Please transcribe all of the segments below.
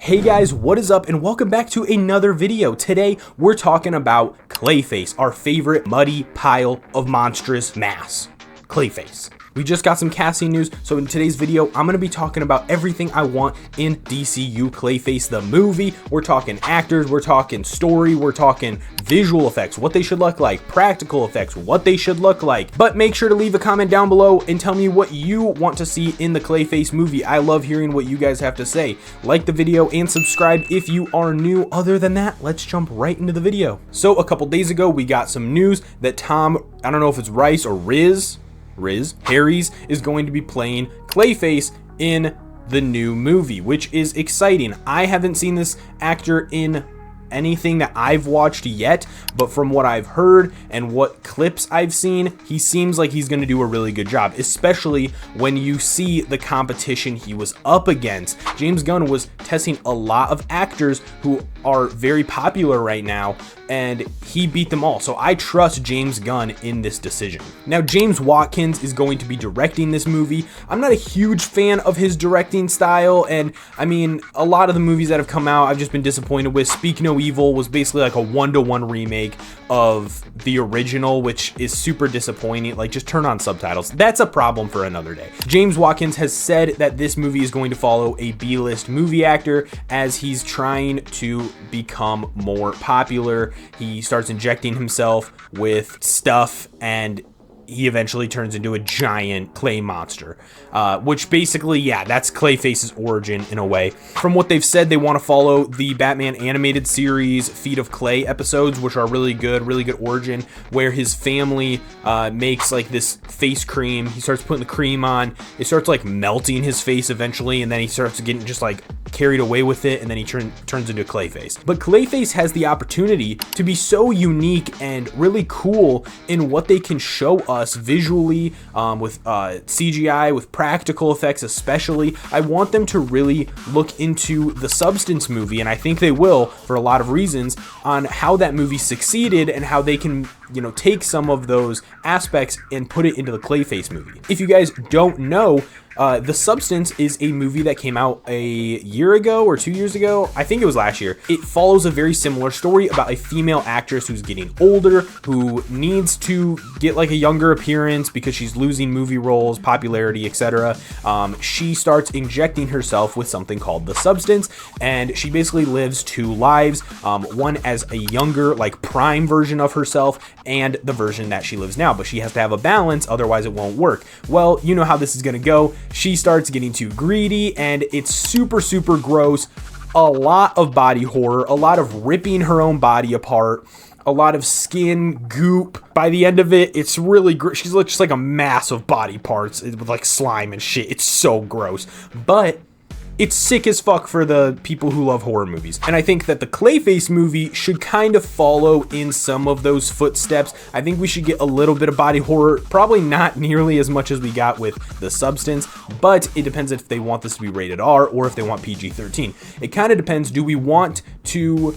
Hey guys, what is up and welcome back to another video. Today we're talking about Clayface, our favorite muddy pile of monstrous mass. Clayface. We just got some casting news, so in today's video, I'm going to be talking about everything I want in DCU Clayface, the movie. We're talking actors, we're talking story, we're talking visual effects, what they should look like, practical effects, what they should look like. But make sure to leave a comment down below and tell me what you want to see in the Clayface movie. I love hearing what you guys have to say. Like the video and subscribe if you are new. Other than that, let's jump right into the video. So a couple days ago, we got some news that Tom, I don't know if it's Rice or Harry's is going to be playing Clayface in the new movie, which is exciting. I haven't seen this actor in anything that I've watched yet, but from what I've heard and what clips I've seen, he seems like he's going to do a really good job, especially when you see the competition he was up against. James Gunn was testing a lot of actors who are very popular right now, and he beat them all. So I trust James Gunn in this decision. Now, James Watkins is going to be directing this movie. I'm not a huge fan of his directing style, and I mean, a lot of the movies that have come out, I've just been disappointed with. Speak No Evil was basically like a 1-to-1 remake of the original, which is super disappointing. Like, just turn on subtitles. That's a problem for another day. James Watkins has said that this movie is going to follow a B-list movie actor as he's trying to become more popular. He starts injecting himself with stuff and he eventually turns into a giant clay monster, which basically, yeah, that's Clayface's origin in a way. From what they've said, they want to follow the Batman animated series Feet of Clay episodes, which are really good origin, where his family makes like this face cream. He starts putting the cream on. It starts like melting his face eventually, and then he starts getting just like carried away with it, and then he turns into Clayface. But Clayface has the opportunity to be so unique and really cool in what they can show us visually, with CGI, with practical effects especially. I want them to really look into the Substance movie, and I think they will for a lot of reasons, on how that movie succeeded and how they can, you know, take some of those aspects and put it into the Clayface movie. If you guys don't know, The Substance is a movie that came out a year ago or 2 years ago. I think it was last year. It follows a very similar story about a female actress who's getting older, who needs to get like a younger appearance because she's losing movie roles, popularity, etc. She starts injecting herself with something called the Substance, and she basically lives two lives, one as a younger, like prime version of herself, and the version that she lives now, but she has to have a balance, otherwise it won't work. Well, you know how this is gonna go. She starts getting too greedy, and it's super gross. A lot of body horror, a lot of ripping her own body apart, a lot of skin goop. By the end of it, it's really gross. She's just like a mass of body parts with like slime and shit. It's so gross, but it's sick as fuck for the people who love horror movies. And I think that the Clayface movie should kind of follow in some of those footsteps. I think we should get a little bit of body horror, probably not nearly as much as we got with The Substance, but it depends if they want this to be rated R or if they want PG-13. It kind of depends. Do we want to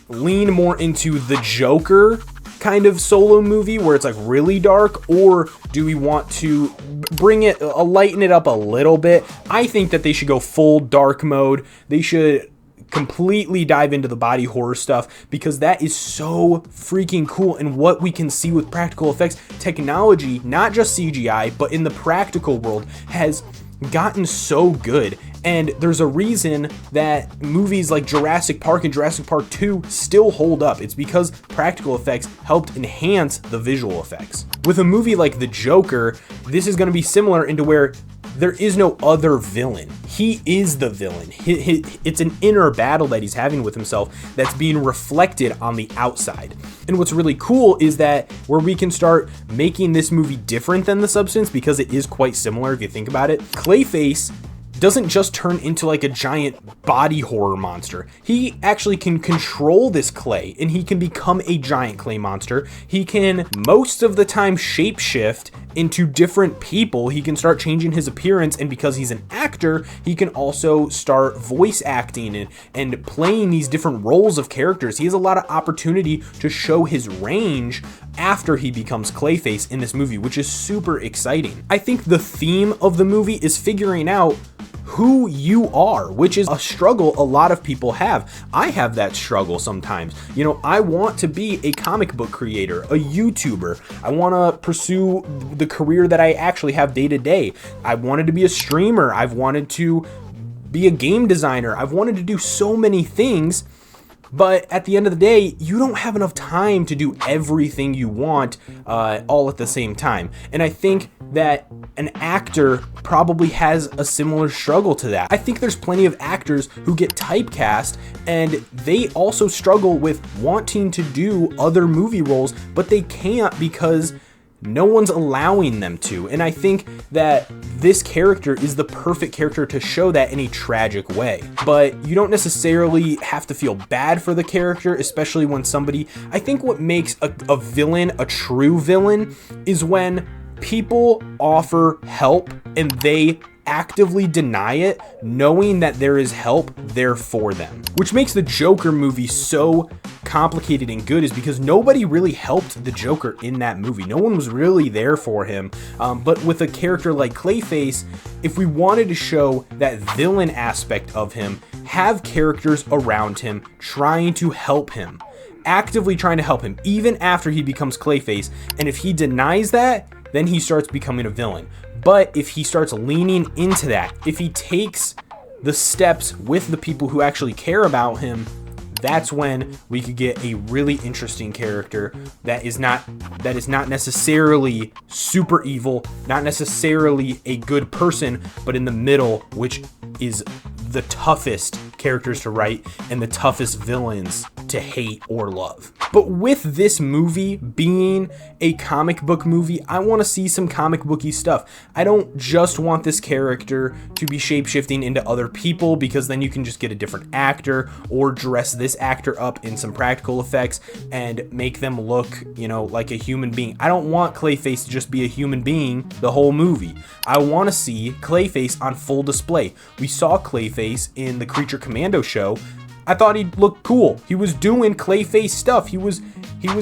lean more into the Joker kind of solo movie where it's like really dark, or do we want to bring it, lighten it up a little bit? I think that they should go full dark mode. They should completely dive into the body horror stuff, because that is so freaking cool. And what we can see with practical effects, technology, not just CGI, but in the practical world, has gotten so good. And there's a reason that movies like Jurassic Park and Jurassic Park 2 still hold up. It's because practical effects helped enhance the visual effects. With a movie like The Joker, this is going to be similar into where there is no other villain. He is the villain. It's an inner battle that he's having with himself that's being reflected on the outside. And what's really cool is that where we can start making this movie different than The Substance, because it is quite similar if you think about it. Clayface doesn't just turn into like a giant body horror monster. He actually can control this clay, and he can become a giant clay monster. He can most of the time shapeshift into different people. He can start changing his appearance, and because he's an actor, he can also start voice acting and playing these different roles of characters. He has a lot of opportunity to show his range after he becomes Clayface in this movie, which is super exciting. I think the theme of the movie is figuring out who you are, which is a struggle a lot of people have. I have that struggle sometimes. You know, I want to be a comic book creator, a YouTuber. I want to pursue the career that I actually have day to day. I wanted to be a streamer. I've wanted to be a game designer. I've wanted to do so many things. But at the end of the day, you don't have enough time to do everything you want all at the same time. And I think that an actor probably has a similar struggle to that. I think there's plenty of actors who get typecast and they also struggle with wanting to do other movie roles, but they can't because no one's allowing them to. And I think that this character is the perfect character to show that in a tragic way. But you don't necessarily have to feel bad for the character, especially when somebody... I think what makes a villain a true villain is when people offer help and they actively deny it, knowing that there is help there for them. Which makes the Joker movie so complicated and good, is because nobody really helped the Joker in that movie. No one was really there for him. But with a character like Clayface, if we wanted to show that villain aspect of him, have characters around him trying to help him, actively trying to help him, even after he becomes Clayface. And if he denies that, then he starts becoming a villain. But if he starts leaning into that, if he takes the steps with the people who actually care about him, that's when we could get a really interesting character that is not necessarily super evil, not necessarily a good person, but in the middle, which is the toughest characters to write and the toughest villains to hate or love. But with this movie being a comic book movie, I want to see some comic booky stuff. I don't just want this character to be shape-shifting into other people, because then you can just get a different actor or dress this actor up in some practical effects and make them look, you know, like a human being. I don't want Clayface to just be a human being the whole movie. I want to see Clayface on full display. We saw Clayface in the Creature Commando show. I thought he looked cool. He was doing Clayface stuff. He was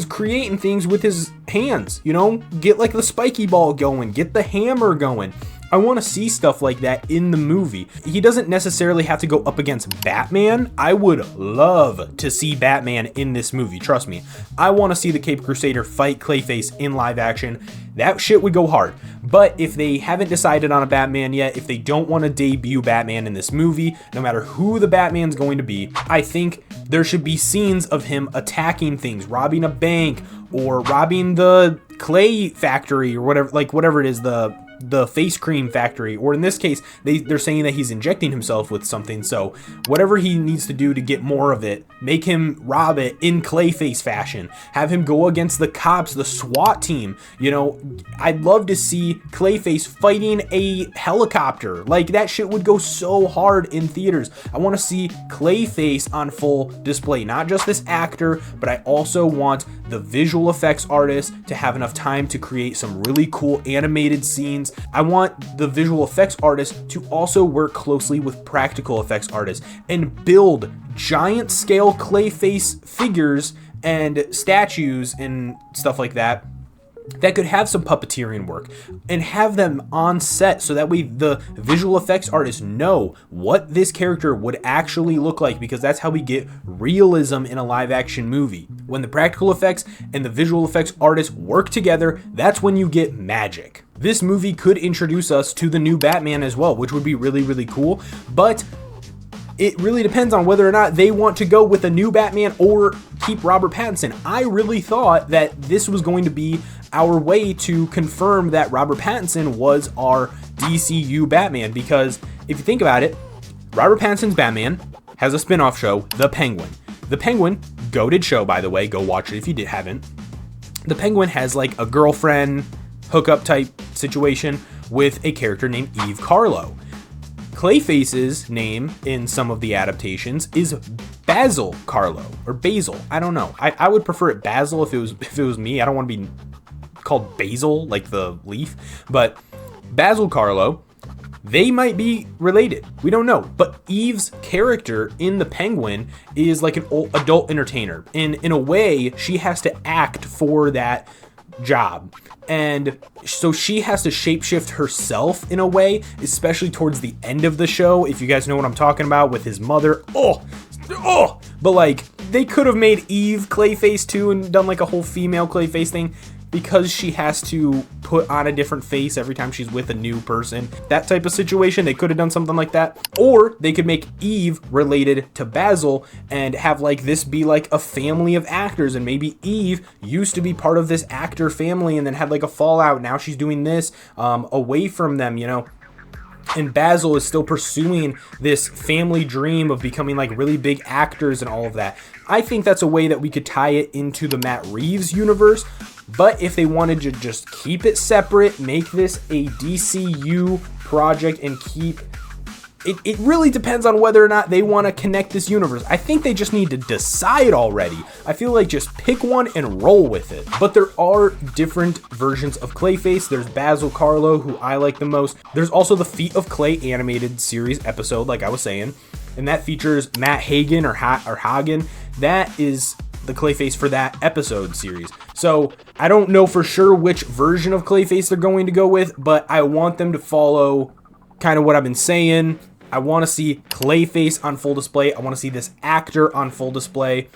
creating things with his hands, you know? Get like the spiky ball going, get the hammer going. I want to see stuff like that in the movie. He doesn't necessarily have to go up against Batman. I would love to see Batman in this movie, trust me. I want to see the Cape Crusader fight Clayface in live action. That shit would go hard. But if they haven't decided on a Batman yet, if they don't want to debut Batman in this movie, no matter who the Batman's going to be, I think there should be scenes of him attacking things, robbing a bank, or robbing the clay factory, or whatever, like whatever it is, the face cream factory, or in this case they're saying that he's injecting himself with something, so whatever he needs to do to get more of it, make him rob it in Clayface fashion, have him go against the cops, the SWAT team. You know, I'd love to see Clayface fighting a helicopter. Like, that shit would go so hard in theaters. I want to see Clayface on full display, not just this actor, but I also want the visual effects artist to have enough time to create some really cool animated scenes. I want the visual effects artist to also work closely with practical effects artists and build giant scale Clayface figures and statues and stuff like that could have some puppeteering work, and have them on set so that way the visual effects artists know what this character would actually look like, because that's how we get realism in a live action movie. When the practical effects and the visual effects artists work together, that's when you get magic. This movie could introduce us to the new Batman as well, which would be really, really cool, but it really depends on whether or not they want to go with a new Batman or keep Robert Pattinson. I really thought that this was going to be our way to confirm that Robert Pattinson was our DCU Batman, because if you think about it, Robert Pattinson's Batman has a spin-off show, The Penguin. The Penguin, goated show, by the way, go watch it if you haven't. The Penguin has like a girlfriend hookup type situation with a character named Eve Carlo. Clayface's name in some of the adaptations is Basil Carlo, or Basil. I don't know. I would prefer it Basil if it was me. I don't want to be called Basil, like the leaf. But Basil Carlo, they might be related. We don't know. But Eve's character in The Penguin is like an adult entertainer. In a way, she has to act for that job. And so she has to shapeshift herself in a way, especially towards the end of the show, if you guys know what I'm talking about, with his mother. But like, they could have made Eve Clayface too and done like a whole female Clayface thing, because she has to put on a different face every time she's with a new person. That type of situation, they could have done something like that. Or they could make Eve related to Basil and have like this be like a family of actors, and maybe Eve used to be part of this actor family and then had like a fallout. Now she's doing this away from them, you know. And Basil is still pursuing this family dream of becoming like really big actors and all of that. I think that's a way that we could tie it into the Matt Reeves universe. But if they wanted to just keep it separate, make this a DCU project and keep it really depends on whether or not they want to connect this universe. I think they just need to decide already. I feel like just pick one and roll with it. But there are different versions of Clayface. There's Basil Carlo, who I like the most. There's also the Feet of Clay animated series episode, like I was saying. And that features Matt Hagen or Hagen. That is the Clayface for that episode series. So I don't know for sure which version of Clayface they're going to go with, but I want them to follow kind of what I've been saying. I want to see Clayface on full display. I want to see this actor on full display.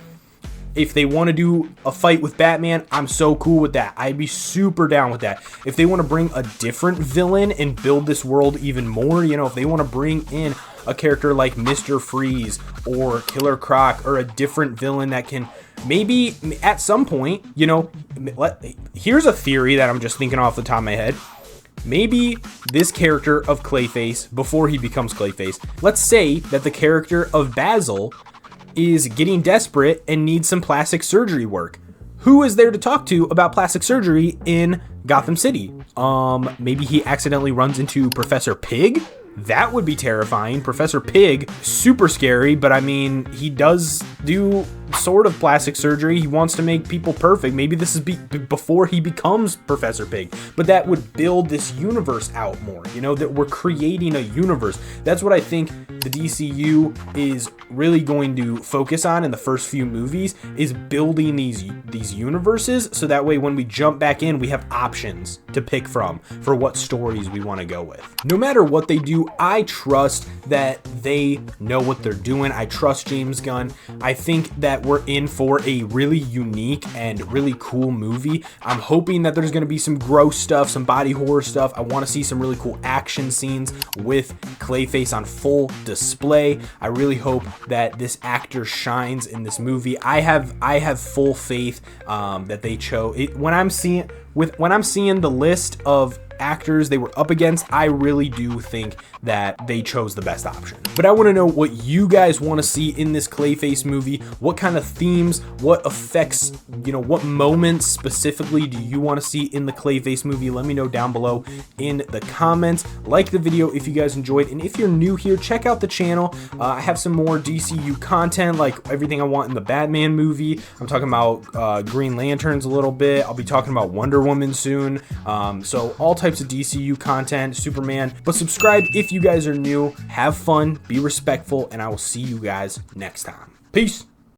If they want to do a fight with Batman, I'm so cool with that. I'd be super down with that. If they want to bring a different villain and build this world even more, you know, if they want to bring in a character like Mr. Freeze or Killer Croc or a different villain that can maybe at some point, you know, here's a theory that I'm just thinking off the top of my head. Maybe this character of Clayface, before he becomes Clayface, let's say that the character of Basil is getting desperate and needs some plastic surgery work. Who is there to talk to about plastic surgery in Gotham City? Maybe he accidentally runs into Professor Pig? That would be terrifying. Professor Pig, super scary, but I mean, he does do sort of plastic surgery. He wants to make people perfect. Maybe this is before he becomes Professor Pig, but that would build this universe out more, you know, that we're creating a universe. That's what I think the DCU is really going to focus on in the first few movies, is building these universes, so that way when we jump back in, we have options to pick from for what stories we want to go with. No matter what they do, I trust that they know what they're doing. I trust James Gunn. I think that we're in for a really unique and really cool movie. I'm hoping that there's going to be some gross stuff, some body horror stuff. I want to see some really cool action scenes with Clayface on full display. I really hope that this actor shines in this movie. I have full faith that they chose it. When I'm seeing the list of actors they were up against, I really do think that they chose the best option. But I want to know what you guys want to see in this Clayface movie. What kind of themes, what effects, you know, what moments specifically do you want to see in the Clayface movie? Let me know down below in the comments. Like the video if you guys enjoyed, and if you're new here, check out the channel. I have some more DCU content, like everything I want in the Batman movie. I'm talking about Green Lanterns a little bit. I'll be talking about Wonder Woman soon. So all types of DCU content, Superman. But subscribe if you guys are new. Have fun, be respectful, and I will see you guys next time. Peace.